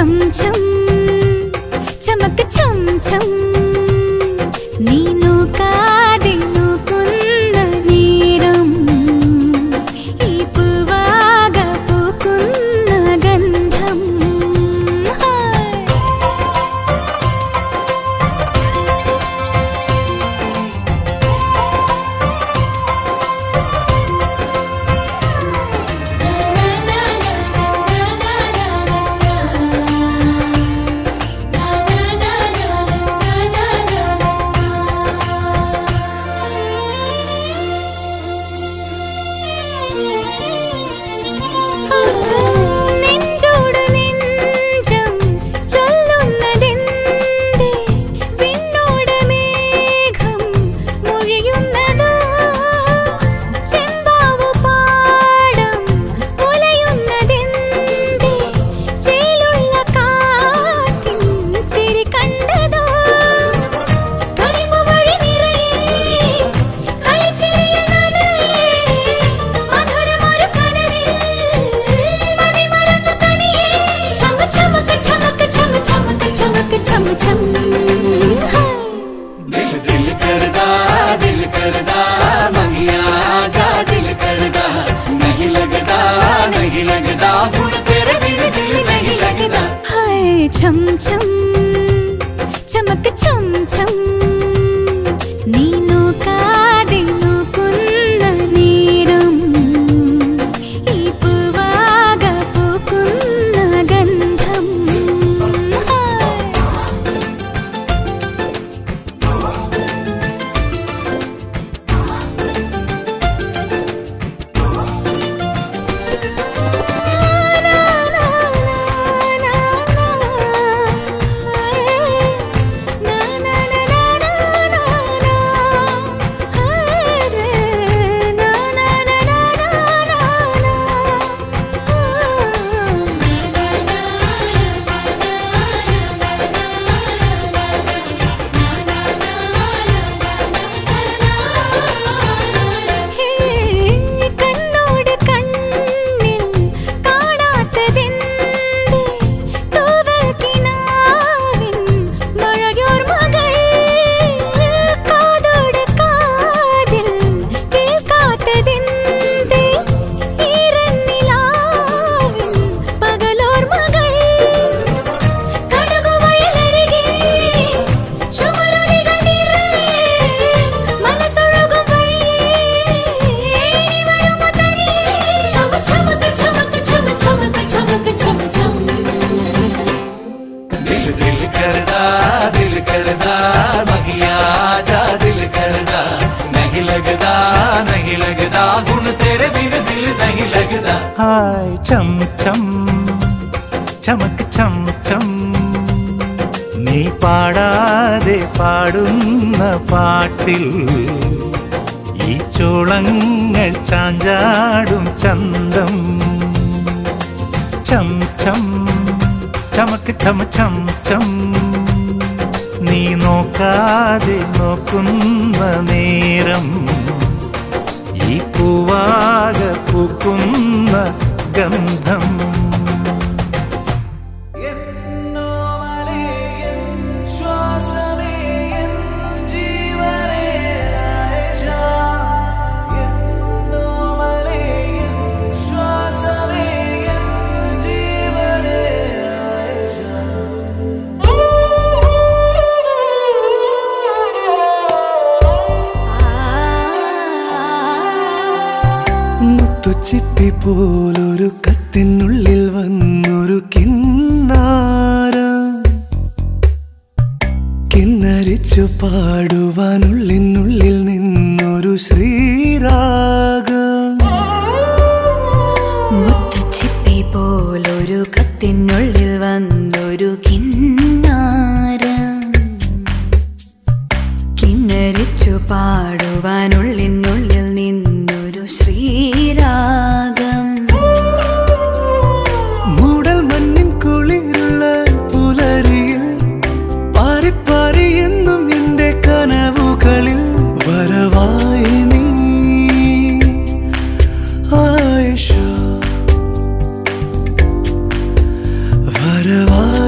छम छम चमक छम छम नीनो कादिनो कुन्न नीरम ई पुवागा पुकुन्न गंधम छम छम चमक छम छम नीनो कादिनो कुन्न नीरम ई पुवागा पुकुन्न गंधम हाय छम छम चमक छम छम നീ പാടാതെ പാടുന്ന പാട്ടിൽ ഈ ചോളങ്ങൾ ചാഞ്ചാടും ചന്തം ഛം ഛം ചമക്ക് ഛം ഛം ഛം നീ നോക്കാതെ നോക്കുന്ന നേരം ഈ പൂവാക പൂക്കുന്ന ഗന്ധം ചിപ്പി പോലൊരു കത്തിനുള്ളിൽ വന്നൊരു കിന്നാരം കിന്നരിച്ചു പാടുവാനുള്ളിനുള്ളിൽ നിന്നൊരു ശ്രീരാഗം മുത്തുച്ചിപ്പി പോലൊരു കത്തിനുള്ളിൽ വന്നൊരു കിന്നാരം കിന്നരിച്ചു പാടുവാനുള്ളിനുള്ളിൽ നിന്നൊരു ശ്രീരാഗം മൂടൽ മണ്ണിൻ കുളിരുള്ള പുലരിയിൽ പാറിപ്പാറി എന്നും എന്റെ കനവുകളിൽ വരവായി നീ ആയിഷ വരവായി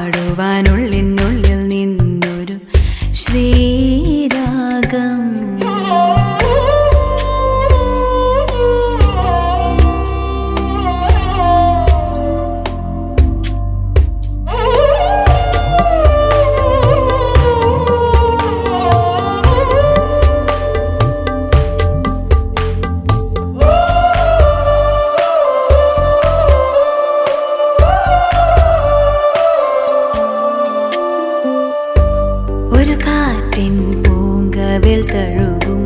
പാടുവാനുള്ളിനുള്ളിൽ നിന്നൊരു ശ്രീരാഗം. ഒരു കാറ്റിൻ പൂങ്കവിൽ തഴുകും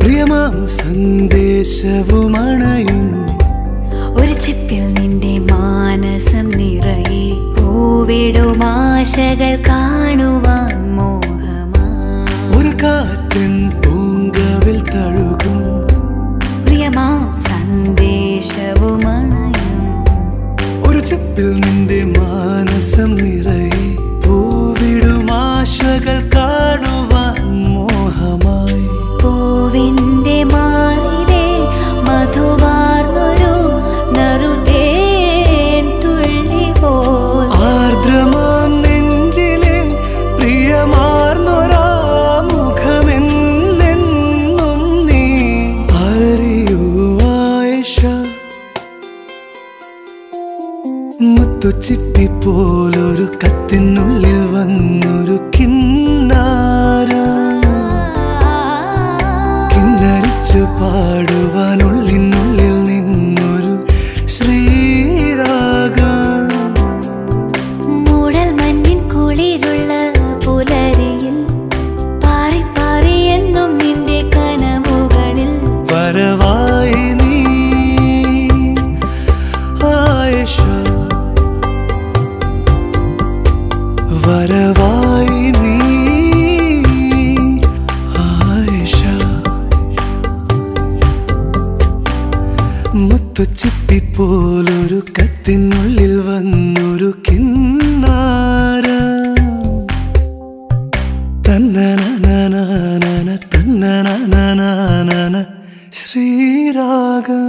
പ്രിയമാം സന്ദേശവുമണയും ഒരു ചിപ്പിൽ നിന്റെ മാനസം നിറയെ പൂവിടും ആശകൾ കാണുവാൻ മോഹമാ. ഒരു കാറ്റിൻ പൂങ്കവിൽ തഴുകും പ്രിയമാം സന്ദേശവുമണയും ഒരു ചിപ്പിൽ നിന്റെ മാനസം നിറയെ പൂവിടും ആശകൾ കാണുവാൻ മോഹമായി. പൂവിന്റെ മാറിലെ മധുവാർന്നൊരു നറുതേൻ തുള്ളി പോൽ ആർദ്രമാം നെഞ്ചിലെ പ്രിയമാർന്നൊരാ മുഖമെന്നെന്നും നീ അറിയൂ ആയിഷ. മുത്തുച്ചിപ്പി പോലൊരു കത്തിനുള്ളിൽ വന്നൊരു കിന്നരിച്ചു പാടുവാനുള്ളിനുള്ളിൽ നിന്നൊരു ശ്രീരാഗം. മൂടൽ മഞ്ഞിൻ കുളിരുള്ള പുലരിയിൽ പാറി പാറി എന്നും നിന്റെ കനവുകളിൽ വരവായി നീ ആയിഷ, വരവായി നീ ആയിഷ. മുത്തുച്ചിപ്പി പോലൊരു കത്തിനുള്ളിൽ വന്നൊരു കിന്നാര തന്നനനനനന തന്നനനനന ശ്രീരാഗം.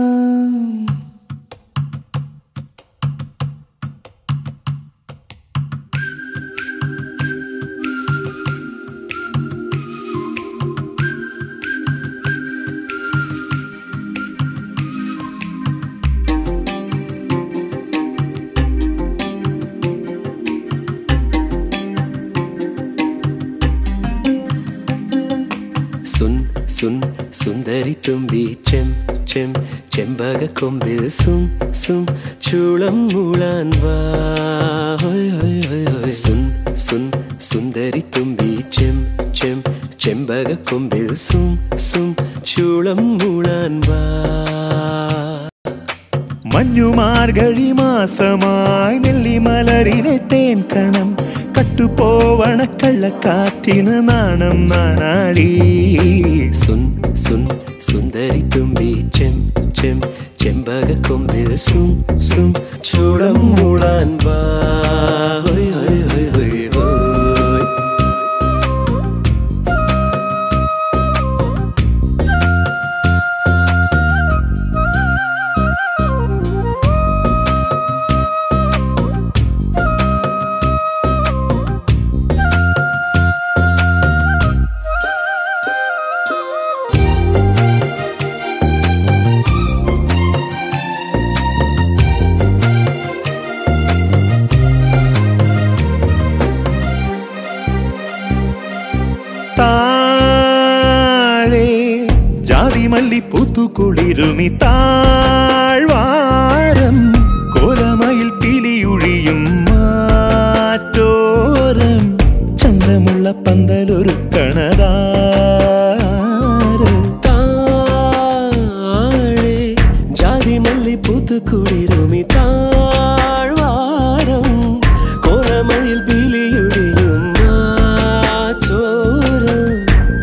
സുൻ സുൻ സുന്ദരി തുമ്പി ചെം ചെം ചെമ്പക കൊമ്പിൽ സും സും ചൂളം മൂളാൻ വാ. സുൻ സുൻ സുന്ദരി തുമ്പി ചെം ചെം ചെമ്പക കൊമ്പിൽ സും സും ചൂളം മൂളാൻ വാ. മഞ്ഞുമാർഗഴി മാസമായി നെല്ലിമലരിലെ തേൻ കണം കട്ടുപോവണ കള്ളക്കാറ്റിന് നാണം നാനാളി. സുൻ സുൻ സുന്ദരി തുമ്പി ചെം ചെം ചെമ്പക കൊമ്പിൽ സും സും ചൂളം മൂളാൻ വാ. ഹോയ് ഹോയ് ഹോയ് ഹോയ് ഹോയ്. താഴെ ജാതിമല്ലി പൂത്തുകുളിരുമി താഴ്വാരം കോലമയിൽ പിലിയൊഴിയും മാറ്റോരം ചന്തമുള്ള പന്തലൊരുക്കണതാര്. താഴെ ജാതിമല്ലി പൂത്തുകുളിരുമി താഴ്വാരം കോലമയിൽ പിലിയൊഴിയും മാറ്റോരം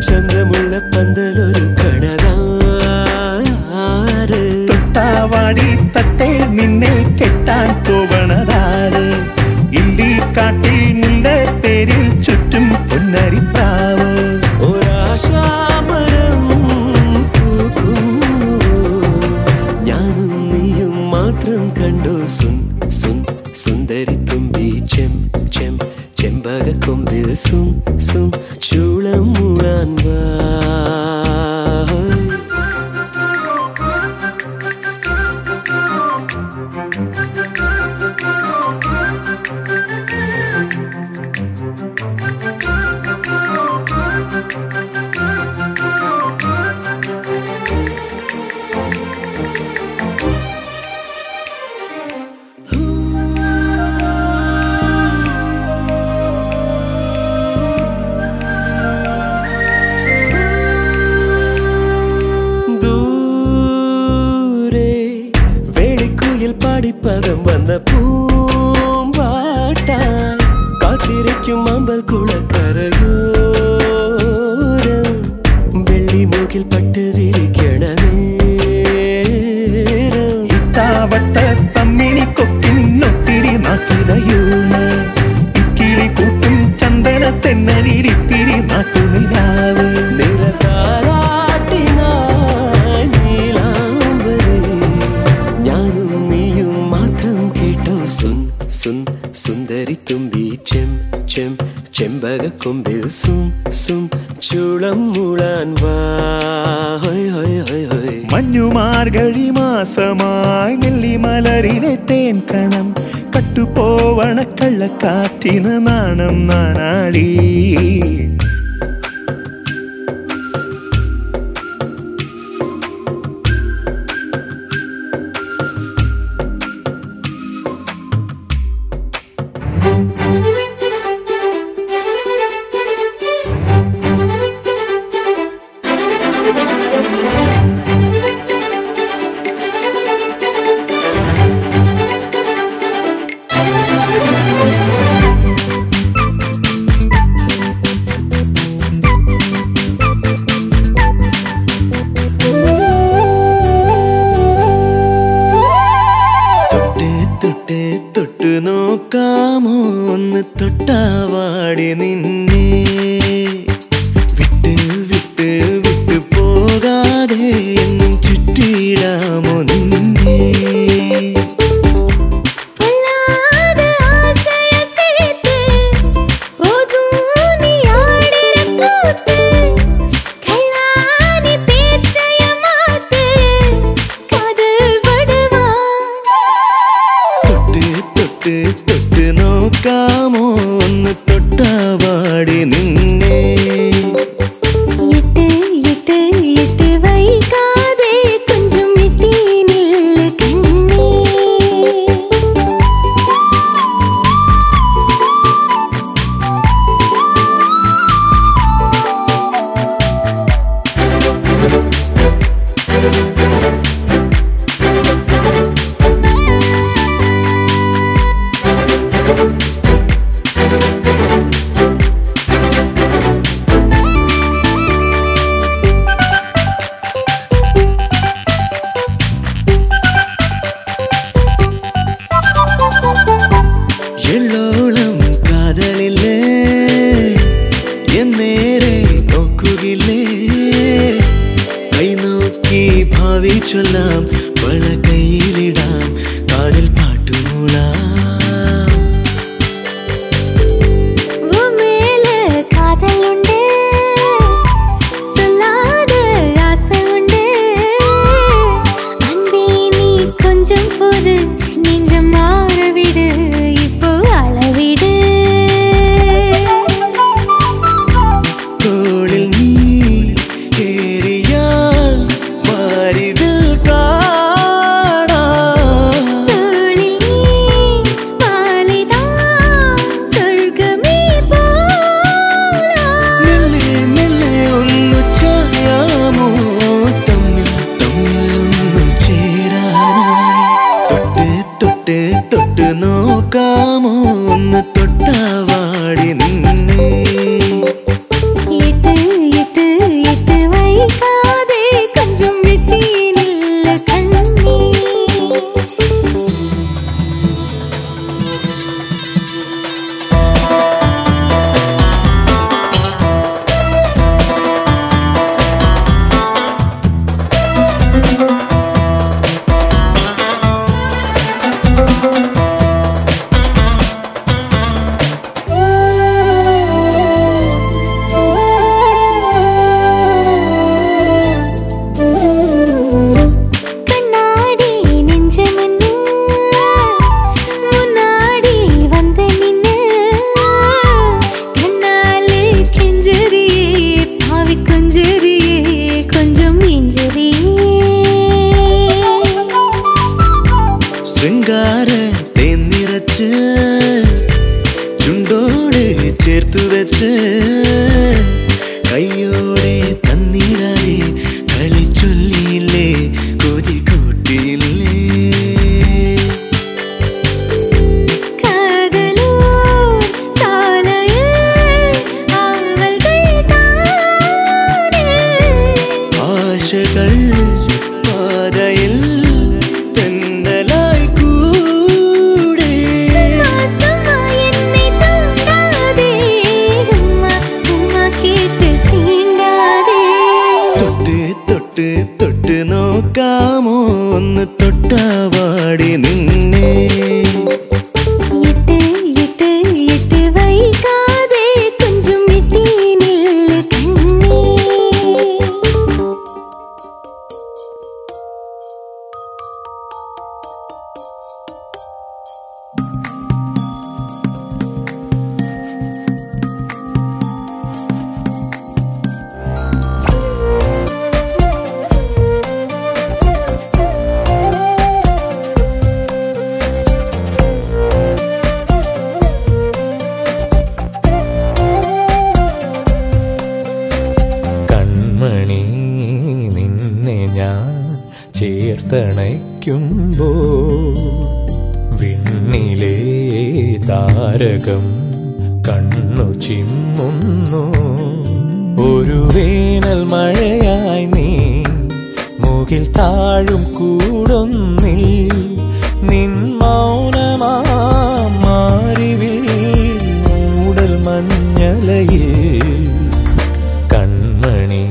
ചന്തമുള്ള പന്തലൊരുക്കണതാര്. തൊട്ടാവാടി തത്തേ നിന്നെ കെട്ടാൻ പോവണതാര്. ഇല്ലിക്കാട്ടിൽ മുല്ലത്തേരിൽ ചുറ്റും പൊന്നരിപ്രാവ്. ഒരാശാമരം പൂക്കുന്നു ഞാനും നീയും മാത്രം കണ്ടു. സുൻ സുൻ സുന്ദരി തുമ്പി ചെം ചെമ്പകക്കൊമ്പിൽ സും സും ചൂളം മൂളാൻ വാ പദം വന്ന പൂമ്പാട്ടാൻ കാത്തിരിക്കും അമ്പൽ കുളക്കരയോരം വെള്ളിമൂക്കിൽ പട്ട് വിരിക്കണ ഇത്താവട്ട തമ്മിണി കൊക്കിനൊത്തിരി നാക്കിടയൂണ് ഇക്കിളി കൂട്ടും ചന്ദന തെന്നലിരിത്തിരി നാട്ടുനിലാവ് നിറതാരാട്ടിനായി നീലാംബരേ ഞാനും നീയും മാത്രം കേട്ടോ സുൻ സുൻ സുന്ദരി തുമ്പി ചെം ചെം ചെമ്പകക്കൊമ്പിൽ സും സും ചൂളം മൂളാൻ വാ മഞ്ഞുമാർഗഴി മാസമായി നെല്ലിമലരിലെ തേൻ കണം കട്ടുപോവണ കള്ളക്കാറ്റിന് നാണം നാനാടി നോക്കാമോ ഒന്ന് തൊട്ടാവാടി നിന്നെ വിട്ട് വിട്ട് വിട്ട് പോകാതെ എന്നും ചുറ്റിയിടാമോ നിന്നെ തൊട്ട് നോക്കാമോ ഒന്ന് തൊട്ടാവാടി നിന്നെ വൈകാതെ കൊഞ്ചും വിട്ടി നില്ല് കണ്ണേ എള്ളോളം കാതലില്ലേ എന്നേരെ നോക്കുകില്ലേ കൈ നോക്കി ഭാവി ചൊല്ലാം വള കയ്യിലിടാം കാതിൽ പാട്ടുമൂളാം തോളിൽ നീ കേറിയാൽ മാറിതിൽ കാ നെഞ്ചോട് ചേർത്തു വെച്ച് കയ്യോടെ തന്നിടാതെ കളി ചൊല്ലിയില്ലേ കൊതി കൂട്ടിയില്ലേ ആശകൾ പാതയിൽ തെന്നലായി കൂടെ തൊട്ട് തൊട്ട് തൊട്ട് നോക്കാമോ ഒന്ന് തൊട്ടാവാടി നിന്നെ മണി നിന്നെ ഞാൻ ചേർത്തണയ്ക്കുമ്പോ വിണ്ണിലെ താരകം കണ്ണു ചിമ്മുന്നു ഒരു വേനൽ മഴയായി നീ മുകിൽ താഴും കൂടൊന്നിൽ നിൻ മൗനമാം മാറിവിൽ മൂടൽ മഞ്ഞലയിൽ കൺമണി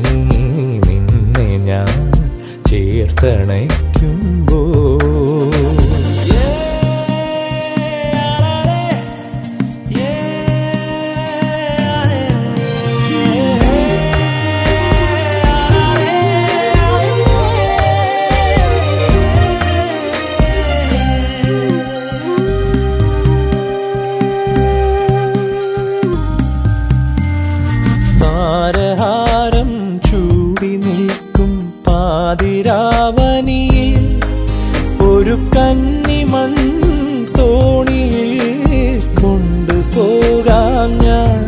നിന്നെ ഞാൻ ചേർത്തണയ്ക്കുമ്പോ താരഹാരം ചൂടി നിൽക്കും പാതിരാവനിയിൽ ഒരു കന്നിമൺ തോണിയിൽ കൊണ്ടുപോകാം ഞാൻ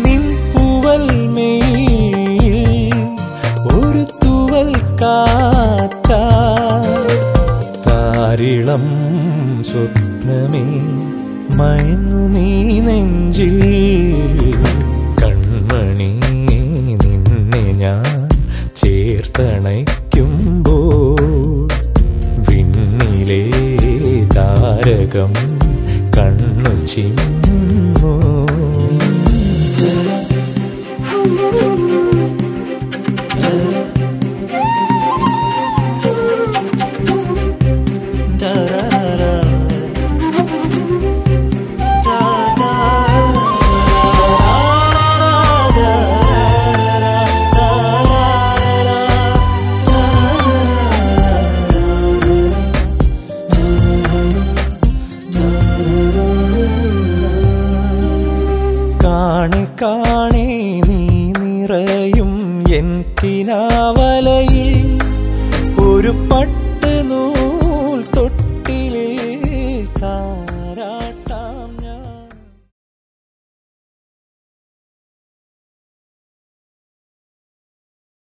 നിൻ പൂവൽ മേയിൽ ഒരു തൂവൽ കാറ്റാ താരിളം സ്വപ്നമേ മയങ്ങുമീ നെഞ്ചിൽ കൺമണി നിന്നെ ഞാൻ ചേർത്തണയ്ക്കുമ്പോ വിണ്ണിലെ താരകം കണ്ണു ചിമ്മുന്നു കാണെ കാണെ നീ നിറയും എൻ കിനാവലയിൽ ഒരു